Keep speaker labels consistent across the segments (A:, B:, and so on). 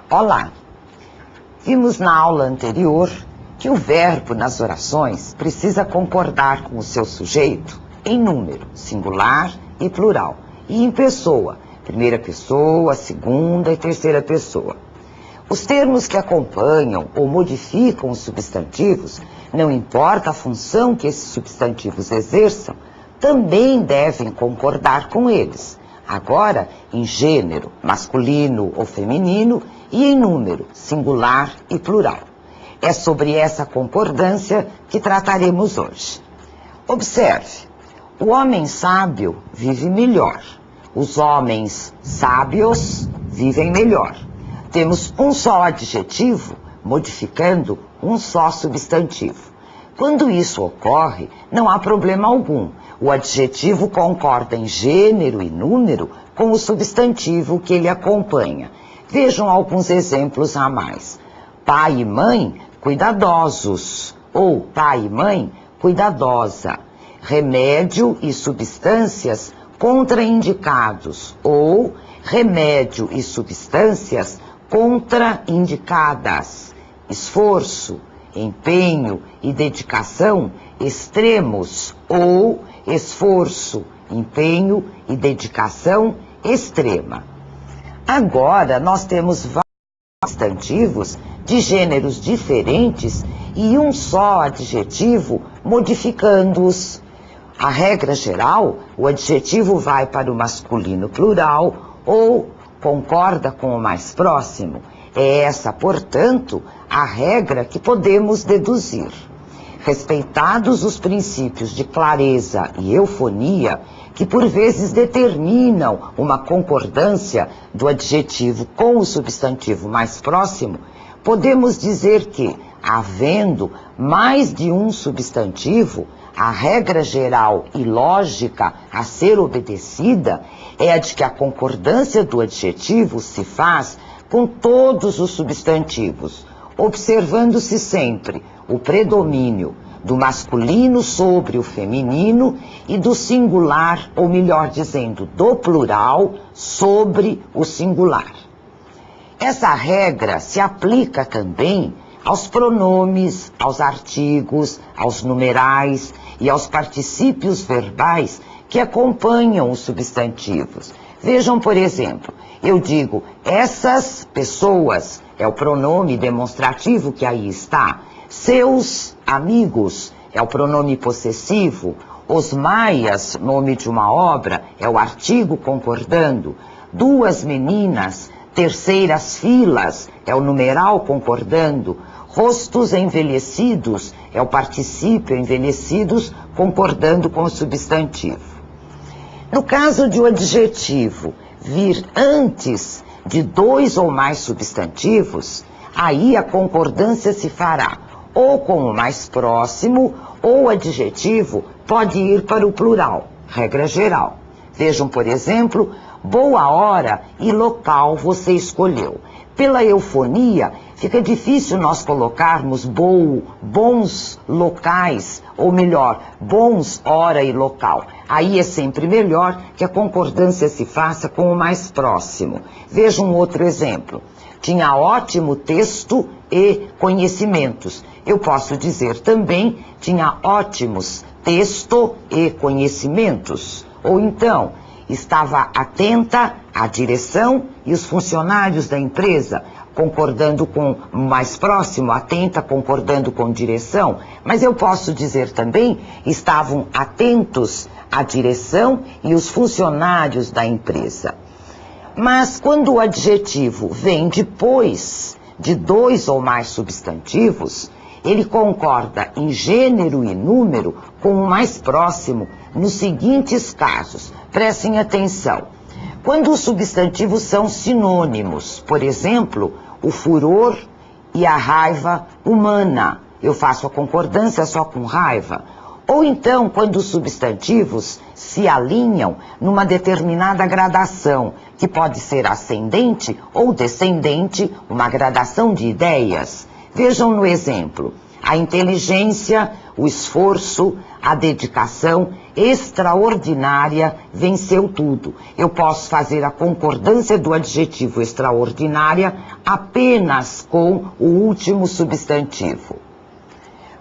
A: Olá! Vimos na aula anterior que o verbo nas orações precisa concordar com o seu sujeito em número, singular e plural, e em pessoa, primeira pessoa, segunda e terceira pessoa. Os termos que acompanham ou modificam os substantivos, não importa a função que esses substantivos exerçam, também devem concordar com eles. Agora, em gênero, masculino ou feminino, e em número, singular e plural. É sobre essa concordância que trataremos hoje. Observe, o homem sábio vive melhor. Os homens sábios vivem melhor. Temos um só adjetivo modificando um só substantivo. Quando isso ocorre, não há problema algum. O adjetivo concorda em gênero e número com o substantivo que ele acompanha. Vejam alguns exemplos a mais. Pai e mãe, cuidadosos. Ou pai e mãe, cuidadosa. Remédio e substâncias contraindicados. Ou remédio e substâncias contraindicadas. Esforço, empenho e dedicação extremos. Ou esforço, empenho e dedicação extrema. Agora, nós temos vários substantivos de gêneros diferentes e um só adjetivo modificando-os. A regra geral, o adjetivo vai para o masculino plural ou concorda com o mais próximo. É essa, portanto, a regra que podemos deduzir. Respeitados os princípios de clareza e eufonia, que por vezes determinam uma concordância do adjetivo com o substantivo mais próximo, podemos dizer que, havendo mais de um substantivo, a regra geral e lógica a ser obedecida é a de que a concordância do adjetivo se faz com todos os substantivos, observando-se sempre o predomínio do masculino sobre o feminino e do singular, ou melhor dizendo, do plural sobre o singular. Essa regra se aplica também aos pronomes, aos artigos, aos numerais e aos particípios verbais que acompanham os substantivos. Vejam, por exemplo, eu digo essas pessoas, é o pronome demonstrativo que aí está. Seus amigos, é o pronome possessivo. Os maias, nome de uma obra, é o artigo concordando. Duas meninas, terceiras filas, é o numeral concordando. Rostos envelhecidos, é o particípio envelhecidos concordando com o substantivo. No caso de o adjetivo vir antes de dois ou mais substantivos, aí a concordância se fará ou com o mais próximo, ou o adjetivo pode ir para o plural, regra geral. Vejam, por exemplo, boa hora e local você escolheu. Pela eufonia, fica difícil nós colocarmos bons locais, ou melhor, bons hora e local. Aí é sempre melhor que a concordância se faça com o mais próximo. Veja um outro exemplo. Tinha ótimo texto e conhecimentos. Eu posso dizer também, tinha ótimos texto e conhecimentos. Ou então, estava atenta à direção e os funcionários da empresa, concordando com o mais próximo, atenta, concordando com direção. Mas eu posso dizer também, estavam atentos à direção e os funcionários da empresa. Mas quando o adjetivo vem depois de dois ou mais substantivos, ele concorda em gênero e número com o mais próximo nos seguintes casos. Prestem atenção. Quando os substantivos são sinônimos, por exemplo, o furor e a raiva humana, eu faço a concordância só com raiva. Ou então, quando os substantivos se alinham numa determinada gradação, que pode ser ascendente ou descendente, uma gradação de ideias. Vejam no exemplo, A inteligência, o esforço, a dedicação extraordinária venceu tudo. Eu posso fazer a concordância do adjetivo extraordinária apenas com o último substantivo.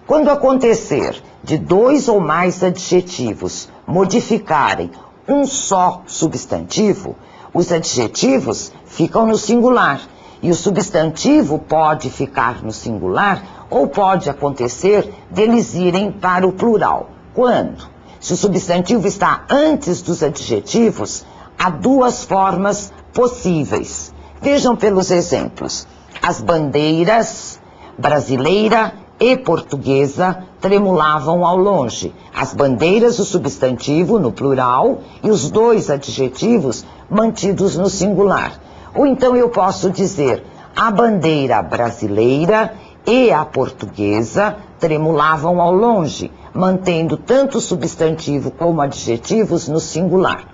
A: Quando acontecer de 2 ou mais adjetivos modificarem um só substantivo, os adjetivos ficam no singular. E o substantivo pode ficar no singular ou pode acontecer deles irem para o plural. Quando? Se o substantivo está antes dos adjetivos, há 2 formas possíveis. Vejam pelos exemplos. As bandeiras brasileira e portuguesa tremulavam ao longe. As bandeiras, o substantivo no plural, e os 2 adjetivos mantidos no singular. Ou então eu posso dizer, a bandeira brasileira e a portuguesa tremulavam ao longe, mantendo tanto o substantivo como adjetivos no singular.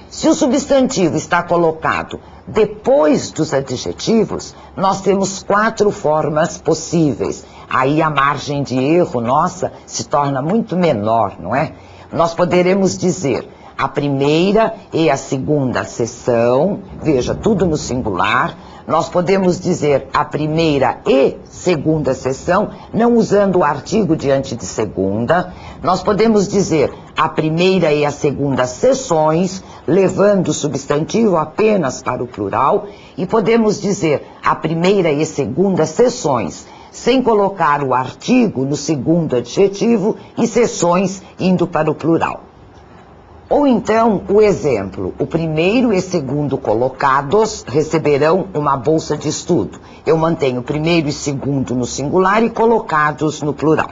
A: Se o substantivo está colocado depois dos adjetivos, nós temos 4 formas possíveis. Aí a margem de erro nossa se torna muito menor, não é? Nós poderemos dizer a primeira e a segunda seção, veja, tudo no singular. Nós podemos dizer a primeira e segunda seção, não usando o artigo diante de segunda. Nós podemos dizer a primeira e a segunda seções, levando o substantivo apenas para o plural. E podemos dizer a primeira e segunda seções, sem colocar o artigo no segundo adjetivo e seções indo para o plural. Ou então, o exemplo, o primeiro e segundo colocados receberão uma bolsa de estudo. Eu mantenho primeiro e segundo no singular e colocados no plural.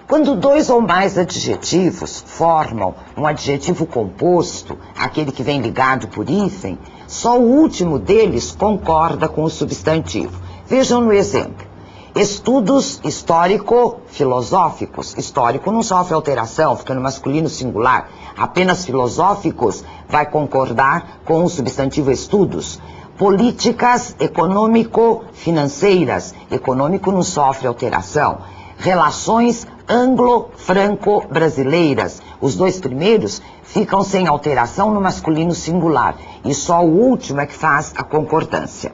A: Quando 2 ou mais adjetivos formam um adjetivo composto, aquele que vem ligado por hífen, só o último deles concorda com o substantivo. Vejam no exemplo. Estudos histórico-filosóficos. Histórico não sofre alteração, fica no masculino singular. Apenas filosóficos vai concordar com o substantivo estudos. Políticas econômico-financeiras. Econômico não sofre alteração. Relações anglo-franco-brasileiras. Os 2 primeiros ficam sem alteração no masculino singular. E só o último é que faz a concordância.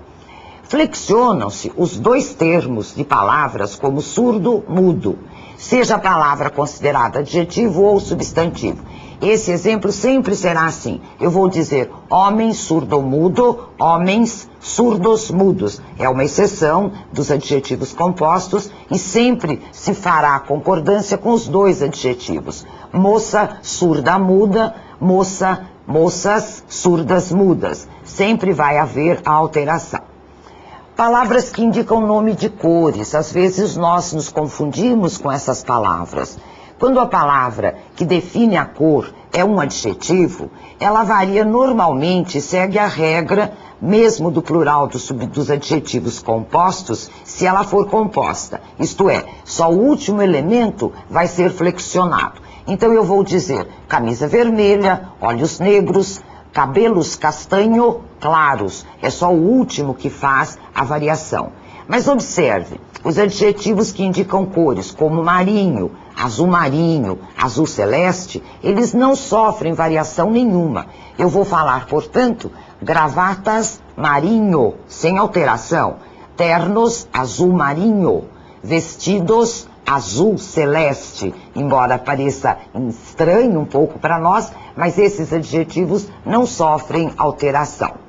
A: Flexionam-se os 2 termos de palavras como surdo-mudo, seja a palavra considerada adjetivo ou substantivo. Esse exemplo sempre será assim. Eu vou dizer homem surdo-mudo, homens surdos-mudos. É uma exceção dos adjetivos compostos e sempre se fará concordância com os 2 adjetivos. Moça surda-muda, moças surdas-mudas. Sempre vai haver a alteração. Palavras que indicam nome de cores. Às vezes nós nos confundimos com essas palavras. Quando a palavra que define a cor é um adjetivo, ela varia normalmente e segue a regra mesmo do plural dos adjetivos compostos, se ela for composta. Isto é, só o último elemento vai ser flexionado. Então eu vou dizer camisa vermelha, olhos negros, cabelos castanho claros. É só o último que faz a variação. Mas observe, os adjetivos que indicam cores, como marinho, azul celeste, eles não sofrem variação nenhuma. Eu vou falar, portanto, gravatas marinho, sem alteração. Ternos azul marinho, vestidos azul celeste, embora pareça estranho um pouco para nós, mas esses adjetivos não sofrem alteração.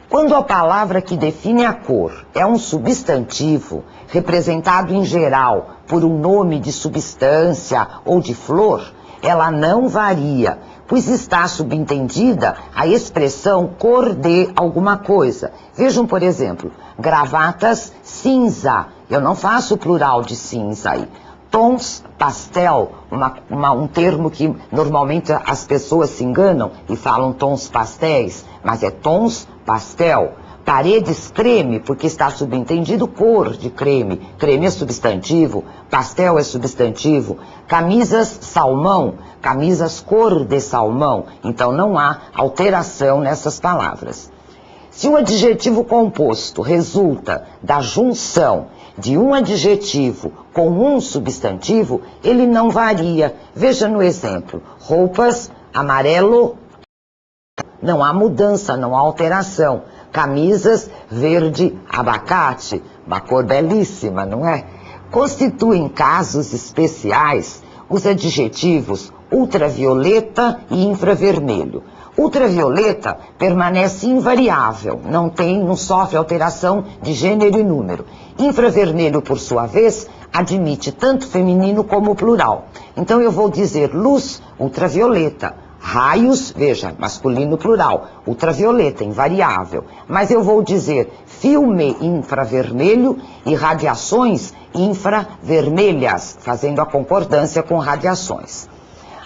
A: Quando a palavra que define a cor é um substantivo, representado em geral por um nome de substância ou de flor, ela não varia, pois está subentendida a expressão cor de alguma coisa. Vejam, por exemplo, gravatas cinza. Eu não faço o plural de cinza aí. Tons pastel, um termo que normalmente as pessoas se enganam e falam tons pastéis, mas é tons pastel. Paredes creme, porque está subentendido cor de creme. Creme é substantivo, pastel é substantivo. Camisas salmão, camisas cor de salmão. Então não há alteração nessas palavras. Se o adjetivo composto resulta da junção de um adjetivo com um substantivo, ele não varia. Veja no exemplo, roupas, amarelo, não há mudança, não há alteração. Camisas, verde, abacate, uma cor belíssima, não é? Constituem casos especiais os adjetivos ultravioleta e infravermelho. Ultravioleta permanece invariável, não sofre alteração de gênero e número. Infravermelho, por sua vez, admite tanto feminino como plural. Então eu vou dizer luz ultravioleta, raios, veja, masculino plural, ultravioleta, invariável. Mas eu vou dizer filme infravermelho e radiações infravermelhas, fazendo a concordância com radiações.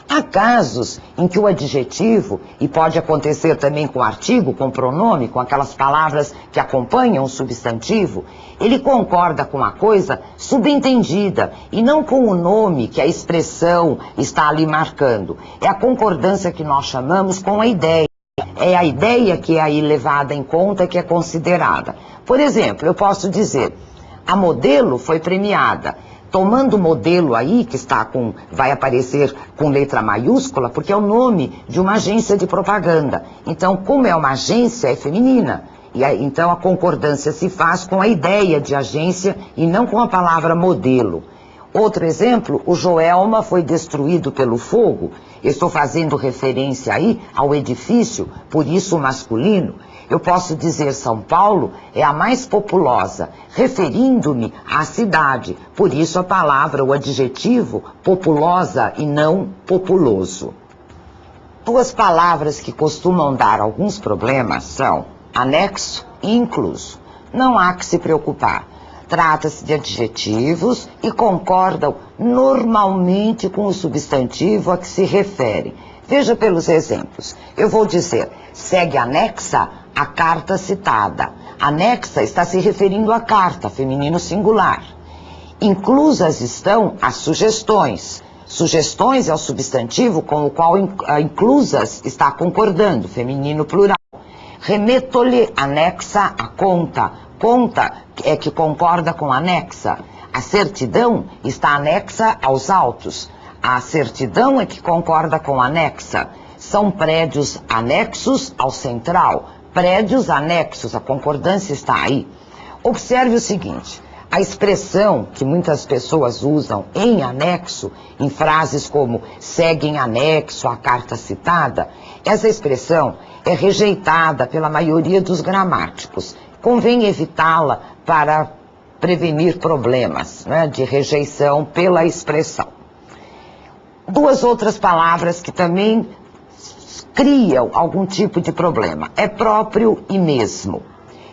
A: Há casos em que o adjetivo, e pode acontecer também com artigo, com pronome, com aquelas palavras que acompanham o substantivo, ele concorda com a coisa subentendida e não com o nome que a expressão está ali marcando. É a concordância que nós chamamos com a ideia. É a ideia que é aí levada em conta, que é considerada. Por exemplo, eu posso dizer, a modelo foi premiada. Tomando o modelo aí, que vai aparecer com letra maiúscula, porque é o nome de uma agência de propaganda. Então, como é uma agência, é feminina. E aí, então a concordância se faz com a ideia de agência e não com a palavra modelo. Outro exemplo, o Joelma foi destruído pelo fogo. Estou fazendo referência aí ao edifício, por isso masculino. Eu posso dizer São Paulo é a mais populosa, referindo-me à cidade. Por isso a palavra, o adjetivo, populosa e não populoso. Duas palavras que costumam dar alguns problemas são anexo e incluso. Não há que se preocupar. Trata-se de adjetivos e concordam normalmente com o substantivo a que se referem. Veja pelos exemplos. Eu vou dizer, segue anexa a carta citada. Anexa está se referindo à carta, feminino singular. Inclusas estão as sugestões. Sugestões é o substantivo com o qual a inclusas está concordando, feminino plural. Remeto-lhe anexa a conta. Conta é que concorda com anexa. A certidão está anexa aos autos. A certidão é que concorda com anexa. São prédios anexos ao central. Prédios anexos, a concordância está aí. Observe o seguinte, a expressão que muitas pessoas usam em anexo, em frases como segue em anexo a carta citada, essa expressão é rejeitada pela maioria dos gramáticos. Convém evitá-la para prevenir problemas, né, de rejeição pela expressão. Duas outras palavras que também criam algum tipo de problema. É próprio e mesmo.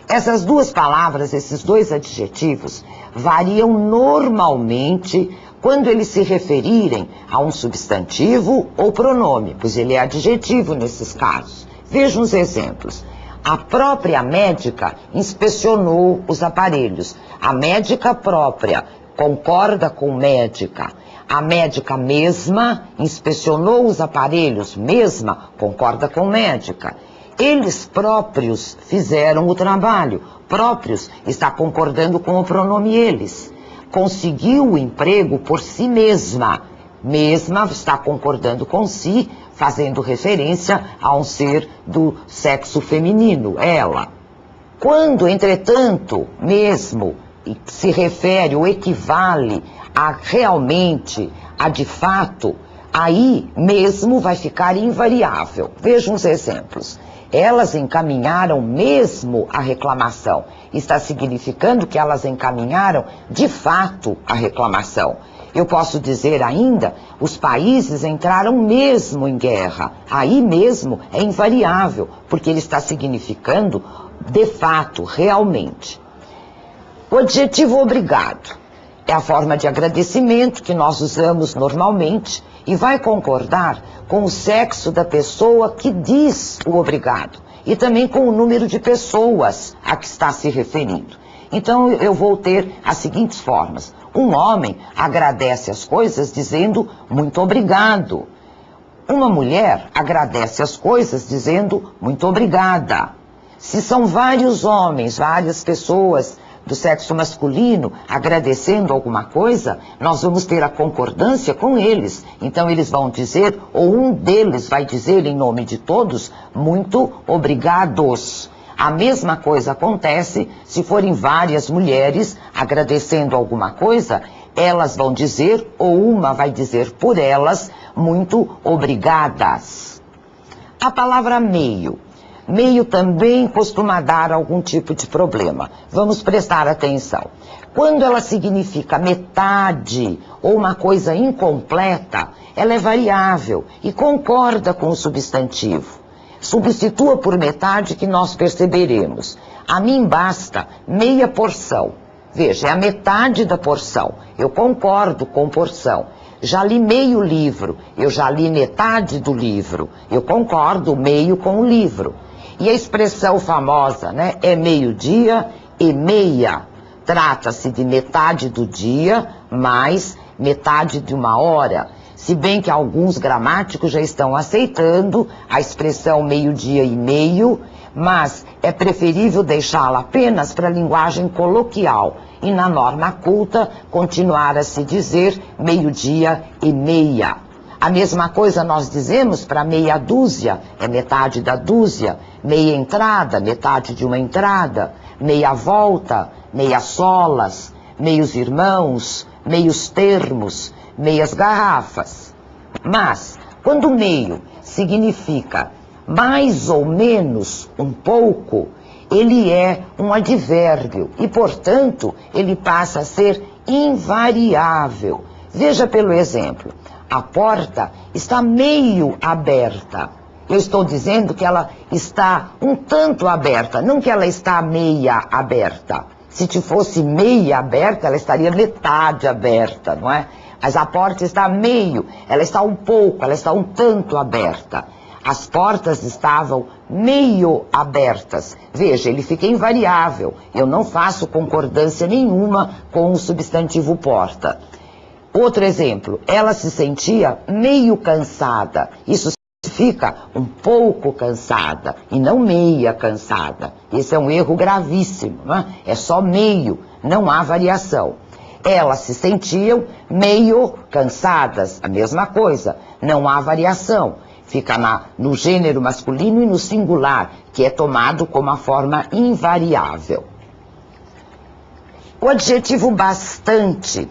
A: Essas duas palavras, esses dois adjetivos, variam normalmente quando eles se referirem a um substantivo ou pronome, pois ele é adjetivo nesses casos. Vejam os exemplos. A própria médica inspecionou os aparelhos. A médica própria concorda com médica. A médica mesma inspecionou os aparelhos, mesma concorda com médica. Eles próprios fizeram o trabalho. Próprios está concordando com o pronome eles. Conseguiu o emprego por si mesma. Mesma está concordando com si, fazendo referência a um ser do sexo feminino, ela. Quando, entretanto, mesmo se refere ou equivale a realmente, a de fato, aí mesmo vai ficar invariável. Vejam os exemplos. Elas encaminharam mesmo a reclamação. Está significando que elas encaminharam de fato a reclamação. Eu posso dizer ainda, os países entraram mesmo em guerra. Aí mesmo é invariável, porque ele está significando de fato, realmente. O adjetivo obrigado é a forma de agradecimento que nós usamos normalmente e vai concordar com o sexo da pessoa que diz o obrigado e também com o número de pessoas a que está se referindo. Então eu vou ter as seguintes formas. Um homem agradece as coisas dizendo muito obrigado. Uma mulher agradece as coisas dizendo muito obrigada. Se são vários homens, várias pessoas do sexo masculino agradecendo alguma coisa, nós vamos ter a concordância com eles. Então eles vão dizer, ou um deles vai dizer em nome de todos, muito obrigados. A mesma coisa acontece se forem várias mulheres agradecendo alguma coisa, elas vão dizer, ou uma vai dizer por elas, muito obrigadas. A palavra meio. Meio também costuma dar algum tipo de problema. Vamos prestar atenção. Quando ela significa metade ou uma coisa incompleta, ela é variável e concorda com o substantivo. Substitua por metade que nós perceberemos. A mim basta meia porção. Veja, é a metade da porção. Eu concordo com porção. Já li meio livro, eu já li metade do livro. Eu concordo meio com o livro. E a expressão famosa, né, é meio-dia e meia. Trata-se de metade do dia mais metade de uma hora. Se bem que alguns gramáticos já estão aceitando a expressão meio-dia e meio, mas é preferível deixá-la apenas para a linguagem coloquial e na norma culta continuar a se dizer meio-dia e meia. A mesma coisa nós dizemos para meia dúzia, é metade da dúzia, meia entrada, metade de uma entrada, meia volta, meia solas, meios irmãos, meios termos, meias garrafas. Mas, quando meio significa mais ou menos um pouco, ele é um advérbio e, portanto, ele passa a ser invariável. Veja pelo exemplo, a porta está meio aberta. Eu estou dizendo que ela está um tanto aberta, não que ela está meia aberta. Se fosse meia aberta, ela estaria metade aberta, não é? Mas a porta está meio, ela está um pouco, ela está um tanto aberta. As portas estavam meio abertas. Veja, ele fica invariável. Eu não faço concordância nenhuma com o substantivo porta. Outro exemplo, ela se sentia meio cansada. Isso significa um pouco cansada e não meia cansada. Esse é um erro gravíssimo, não é? É só meio, não há variação. Elas se sentiam meio cansadas, a mesma coisa, não há variação. Fica no gênero masculino e no singular, que é tomado como a forma invariável. O adjetivo bastante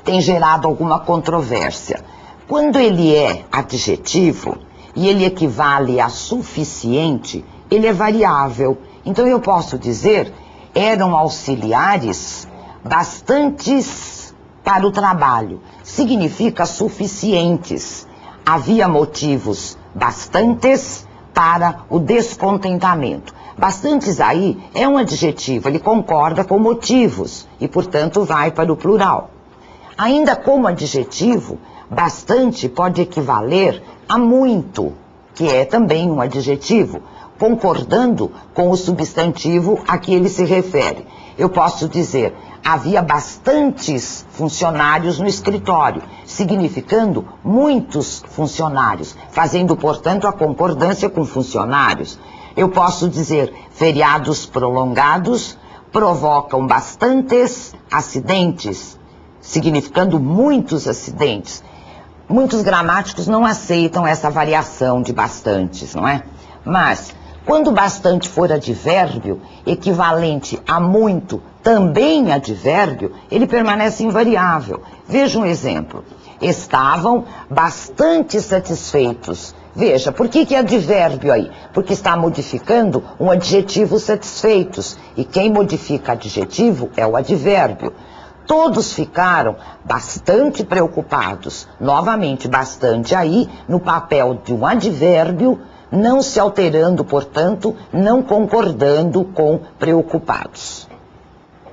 A: tem gerado alguma controvérsia. Quando ele é adjetivo e ele equivale a suficiente, ele é variável. Então eu posso dizer, eram auxiliares bastantes para o trabalho. Significa suficientes. Havia motivos bastantes para o descontentamento. Bastantes aí é um adjetivo, ele concorda com motivos e, portanto, vai para o plural. Ainda como adjetivo, bastante pode equivaler a muito, que é também um adjetivo, concordando com o substantivo a que ele se refere. Eu posso dizer, havia bastantes funcionários no escritório, significando muitos funcionários, fazendo, portanto, a concordância com funcionários. Eu posso dizer, feriados prolongados provocam bastantes acidentes, significando muitos acidentes. Muitos gramáticos não aceitam essa variação de bastantes, não é? Mas, quando bastante for advérbio, equivalente a muito, também advérbio, ele permanece invariável. Veja um exemplo. Estavam bastante satisfeitos. Veja, por que é advérbio aí? Porque está modificando um adjetivo satisfeitos. E quem modifica adjetivo é o advérbio. Todos ficaram bastante preocupados. Novamente, bastante aí, no papel de um advérbio, não se alterando, portanto, não concordando com preocupados.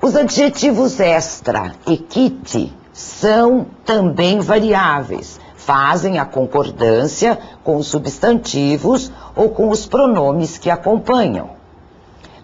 A: Os adjetivos extra e quite são também variáveis. Fazem a concordância com os substantivos ou com os pronomes que acompanham.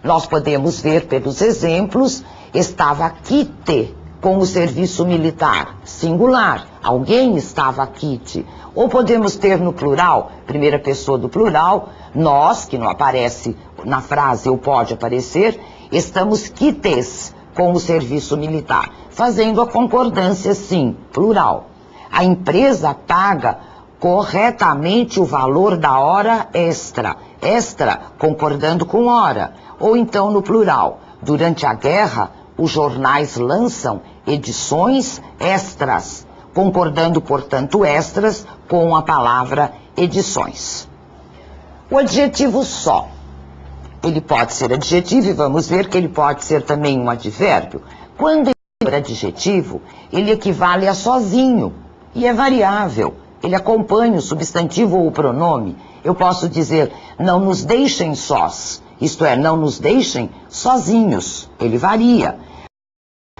A: Nós podemos ver pelos exemplos, estava quite com o serviço militar, singular, alguém estava quite. Ou podemos ter no plural, primeira pessoa do plural, nós, que não aparece na frase ou pode aparecer, Estamos quites com o serviço militar, fazendo a concordância, sim, plural. A empresa paga corretamente o valor da hora extra, extra concordando com hora, ou então no plural. Durante a guerra, os jornais lançam edições extras, concordando, portanto, extras com a palavra edições. O adjetivo só, ele pode ser adjetivo e vamos ver que ele pode ser também um advérbio. Quando ele é adjetivo, ele equivale a sozinho e é variável. Ele acompanha o substantivo ou o pronome. Eu posso dizer, não nos deixem sós, isto é, não nos deixem sozinhos. Ele varia.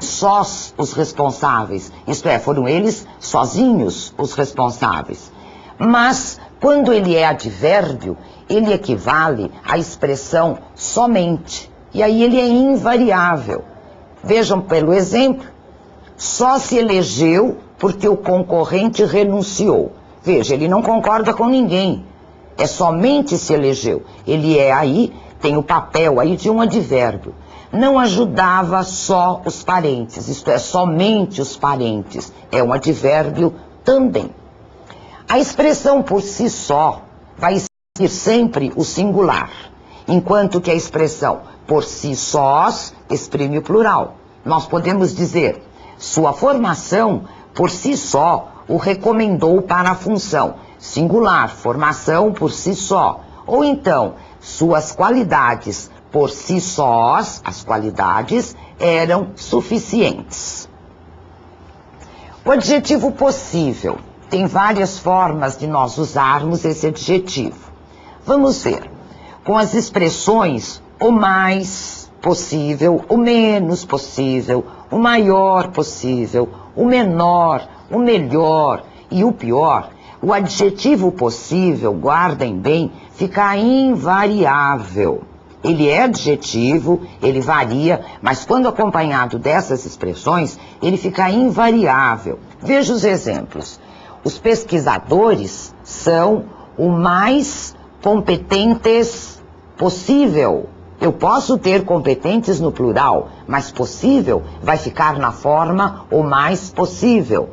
A: Sós os responsáveis, isto é, foram eles sozinhos os responsáveis. Mas, quando ele é advérbio, ele equivale à expressão somente. E aí ele é invariável. Vejam pelo exemplo, só se elegeu porque o concorrente renunciou. Veja, ele não concorda com ninguém. É somente se elegeu. Ele é aí, tem o papel aí de um advérbio. Não ajudava só os parentes, isto é, somente os parentes. É um advérbio também. A expressão por si só vai ser sempre o singular, enquanto que a expressão por si sós exprime o plural. Nós podemos dizer, sua formação por si só o recomendou para a função. Singular, formação por si só. Ou então, suas qualidades por si sós, as qualidades, eram suficientes. O adjetivo possível. Tem várias formas de nós usarmos esse adjetivo. Vamos ver. Com as expressões o mais possível, o menos possível, o maior possível, o menor, o melhor e o pior, o adjetivo possível, guardem bem, fica invariável. Ele é adjetivo, ele varia, mas quando acompanhado dessas expressões, ele fica invariável. Veja os exemplos. Os pesquisadores são o mais competentes possível. Eu posso ter competentes no plural, mas possível vai ficar na forma o mais possível.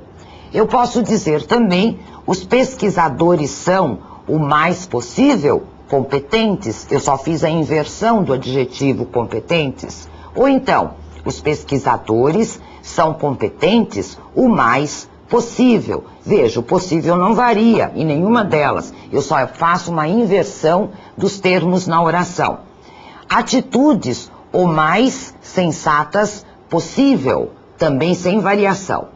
A: Eu posso dizer também, os pesquisadores são o mais possível competentes. Eu só fiz a inversão do adjetivo competentes. Ou então, os pesquisadores são competentes o mais possível. Veja, o possível não varia em nenhuma delas. Eu só faço uma inversão dos termos na oração. Atitudes o mais sensatas possível, também sem variação.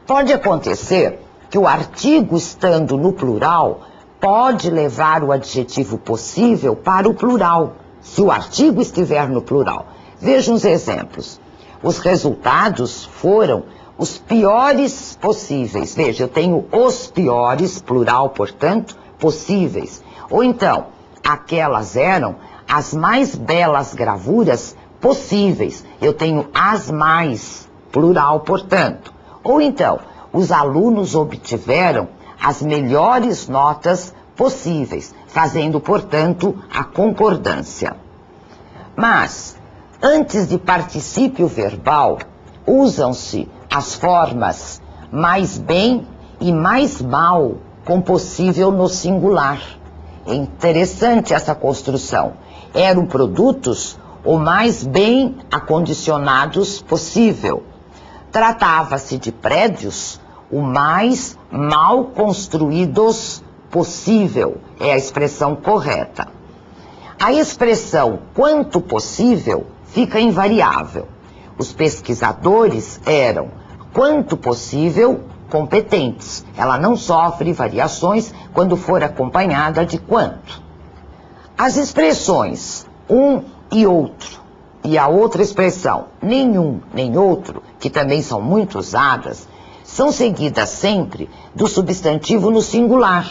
A: Pode acontecer que o artigo estando no plural pode levar o adjetivo possível para o plural, se o artigo estiver no plural. Vejam os exemplos. Os resultados foram os piores possíveis. Veja, eu tenho os piores, plural, portanto, possíveis. Ou então, aquelas eram as mais belas gravuras possíveis. Eu tenho as mais, plural, portanto. Ou então, os alunos obtiveram as melhores notas possíveis, fazendo, portanto, a concordância. Mas, antes de particípio verbal, usam-se as formas mais bem e mais mal, com possível no singular. É interessante essa construção. Eram produtos o mais bem acondicionados possível. Tratava-se de prédios o mais mal construídos possível. É a expressão correta. A expressão quanto possível fica invariável. Os pesquisadores eram, quanto possível, competentes. Ela não sofre variações quando for acompanhada de quanto. As expressões um e outro, e a outra expressão nenhum nem outro, que também são muito usadas, são seguidas sempre do substantivo no singular.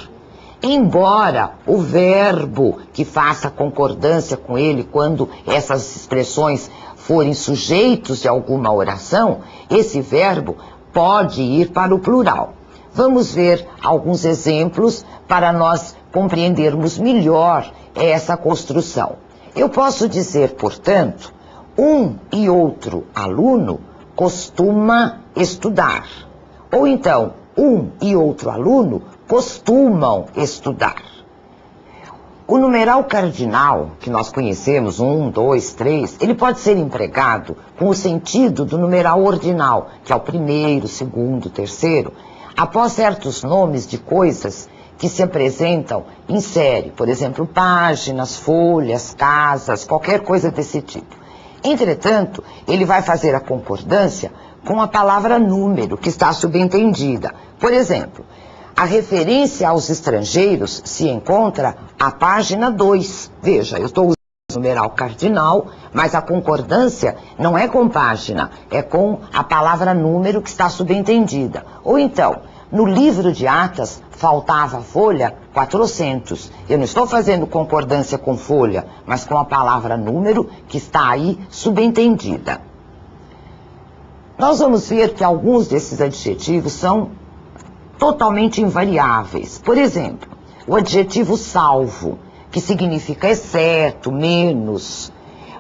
A: Embora o verbo que faça concordância com ele quando essas expressões forem sujeitos de alguma oração, esse verbo pode ir para o plural. Vamos ver alguns exemplos para nós compreendermos melhor essa construção. Eu posso dizer, portanto, um e outro aluno costuma estudar. Ou então, um e outro aluno costumam estudar. O numeral cardinal, que nós conhecemos, 1, 2, 3, ele pode ser empregado com o sentido do numeral ordinal, que é o primeiro, segundo, terceiro, após certos nomes de coisas que se apresentam em série, por exemplo, páginas, folhas, casas, qualquer coisa desse tipo. Entretanto, ele vai fazer a concordância com a palavra número, que está subentendida. Por exemplo, a referência aos estrangeiros se encontra à página 2. Veja, eu estou usando o numeral cardinal, mas a concordância não é com página, é com a palavra número que está subentendida. Ou então, no livro de Atas, faltava a folha 400. Eu não estou fazendo concordância com folha, mas com a palavra número que está aí subentendida. Nós vamos ver que alguns desses adjetivos são totalmente invariáveis. Por exemplo, o adjetivo salvo, que significa exceto, menos.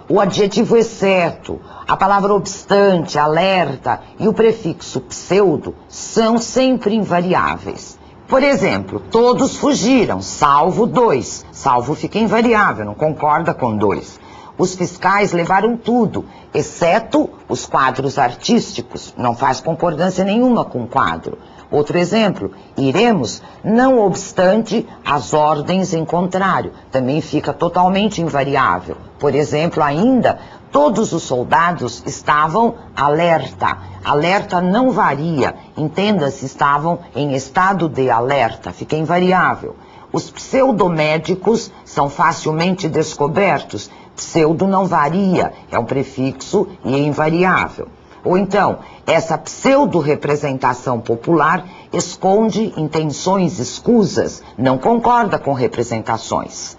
A: O adjetivo exceto, a palavra obstante, alerta e o prefixo pseudo são sempre invariáveis. Por exemplo, todos fugiram, salvo 2. Salvo fica invariável, não concorda com 2. Os fiscais levaram tudo, exceto os quadros artísticos. Não faz concordância nenhuma com o quadro. Outro exemplo, iremos, não obstante as ordens em contrário. Também fica totalmente invariável. Por exemplo, ainda, todos os soldados estavam alerta. Alerta não varia. Entenda-se, estavam em estado de alerta. Fica invariável. Os pseudomédicos são facilmente descobertos. Pseudo não varia, é um prefixo e é invariável. Ou então, essa pseudo-representação popular esconde intenções escusas, não concorda com representações.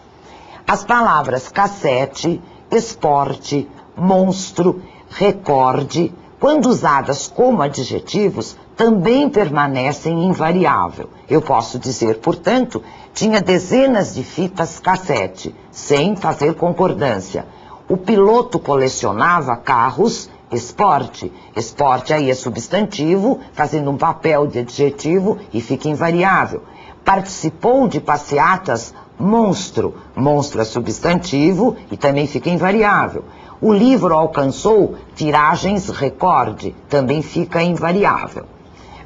A: As palavras cassete, esporte, monstro, recorde, quando usadas como adjetivos, também permanecem invariável. Eu posso dizer, portanto, tinha dezenas de fitas cassete, sem fazer concordância. O piloto colecionava carros esporte. Esporte aí é substantivo, fazendo um papel de adjetivo e fica invariável. Participou de passeatas monstro. Monstro é substantivo e também fica invariável. O livro alcançou tiragens recorde, também fica invariável.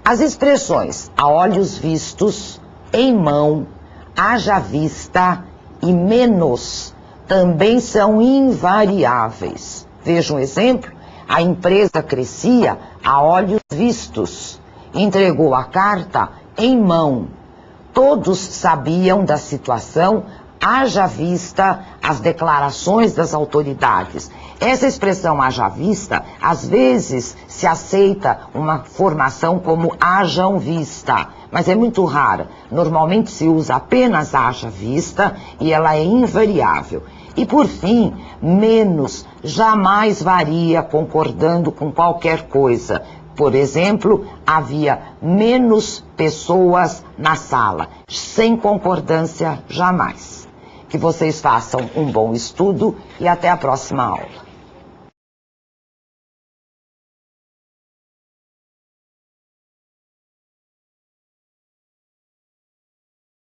A: As expressões a olhos vistos, em mão, haja vista e menos também são invariáveis. Veja um exemplo. A empresa crescia a olhos vistos. Entregou a carta em mão. Todos sabiam da situação, haja vista as declarações das autoridades. Essa expressão haja vista, às vezes se aceita uma formação como hajam vista, mas é muito rara. Normalmente se usa apenas haja vista e ela é invariável. E por fim, menos jamais varia concordando com qualquer coisa. Por exemplo, havia menos pessoas na sala, sem concordância jamais. Que vocês façam um bom estudo e até a próxima aula.